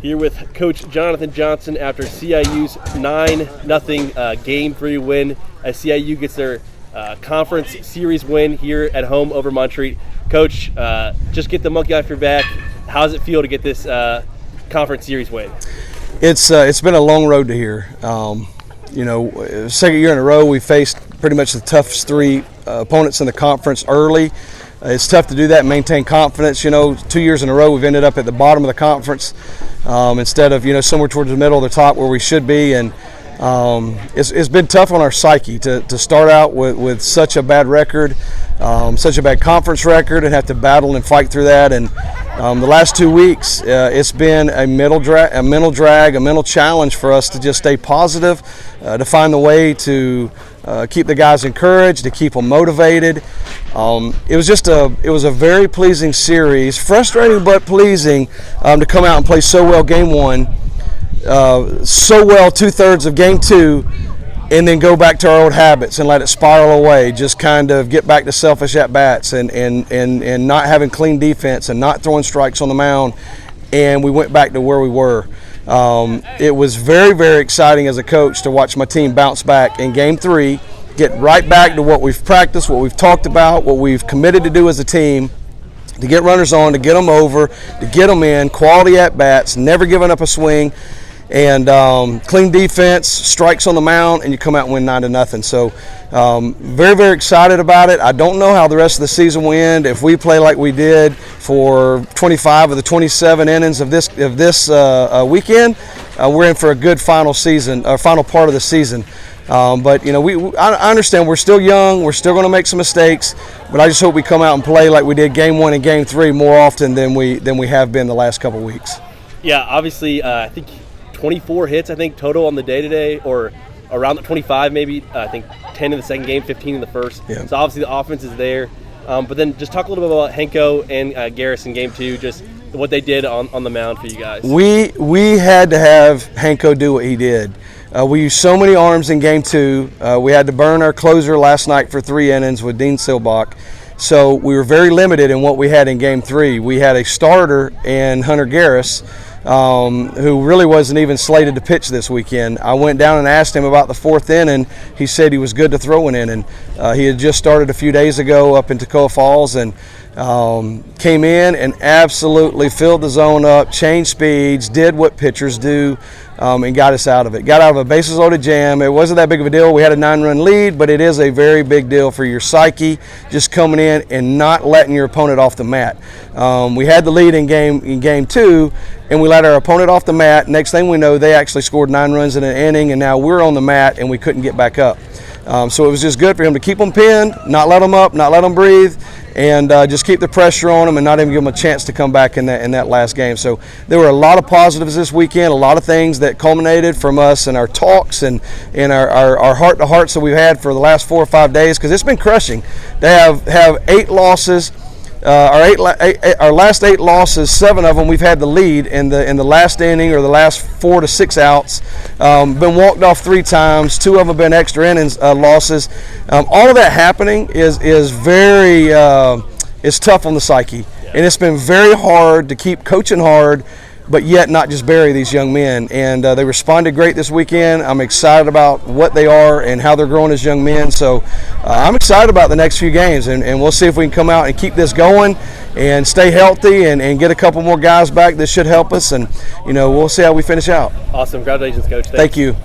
Here with Coach Jonathan Johnson after CIU's 9-0 Game 3 win as CIU gets their conference series win here at home over Montreat. Coach, just get the monkey off your back. How does it feel to get this conference series win? It's been a long road to here. Second year in a row we faced pretty much the toughest three opponents in the conference early. It's tough to do that and maintain confidence. 2 years in a row we've ended up at the bottom of the conference instead of somewhere towards the middle or the top where we should be. And it's been tough on our psyche to start out with such a bad record, such a bad conference record, and have to battle and fight through that. And the last 2 weeks, it's been a mental drag, a mental challenge for us to just stay positive, to find the way to keep the guys encouraged, to keep them motivated. It was a very pleasing series, frustrating but pleasing to come out and play so well game one, so well 2/3 of game two, and then go back to our old habits and let it spiral away. Just kind of get back to selfish at bats and not having clean defense and not throwing strikes on the mound, and we went back to where we were. It was very, very exciting as a coach to watch my team bounce back in game three, get right back to what we've practiced, what we've talked about, what we've committed to do as a team, to get runners on, to get them over, to get them in, quality at bats, never giving up a swing, and clean defense, strikes on the mound, and you come out and win 9-0. So very, very excited about it. I don't know how the rest of the season will end. If we play like we did for 25 of the 27 innings of this weekend, we're in for a good final part of the season. But I understand we're still young. We're still going to make some mistakes, but I just hope we come out and play like we did game one and game three more often than we have been the last couple of weeks. Yeah, obviously, I think 24 hits, total on the day today, or around the 25 maybe. I think 10 in the second game, 15 in the first. Yeah. So obviously the offense is there. But then just talk a little bit about Henko and Garris in game two, just what they did on the mound for you guys. We had to have Henko do what he did. We used so many arms in game two. We had to burn our closer last night for 3 innings with Dean Silbach. So we were very limited in what we had in game three. We had a starter in Hunter Garris, who really wasn't even slated to pitch this weekend. I went down and asked him about the 4th inning. He said he was good to throw an inning. He had just started a few days ago up in Toccoa Falls and came in and absolutely filled the zone up, changed speeds, did what pitchers do, and got us out of it. Got out of a bases loaded jam. It wasn't that big of a deal. We had a 9-run lead, but it is a very big deal for your psyche just coming in and not letting your opponent off the mat. We had the lead in game two, and we let our opponent off the mat. Next thing we know, they actually scored 9 runs in an inning, and now we're on the mat and we couldn't get back up. So it was just good for him to keep them pinned, not let them up, not let them breathe, and just keep the pressure on them and not even give them a chance to come back in that last game. So there were a lot of positives this weekend, a lot of things that culminated from us and our talks and our heart-to-hearts that we've had for the last 4 or 5 days, because it's been crushing. They have 8 losses. Our last 8 losses, 7 of them we've had the lead in the last inning or the last 4 to 6 outs. Been walked off 3 times. 2 of them have been extra innings losses. All of that happening is very it's tough on the psyche, and it's been very hard to keep coaching hard, but yet not just bury these young men. And they responded great this weekend. I'm excited about what they are and how they're growing as young men. So I'm excited about the next few games, and we'll see if we can come out and keep this going and stay healthy and get a couple more guys back. This should help us, and we'll see how we finish out. Awesome. Congratulations, Coach. Thank you.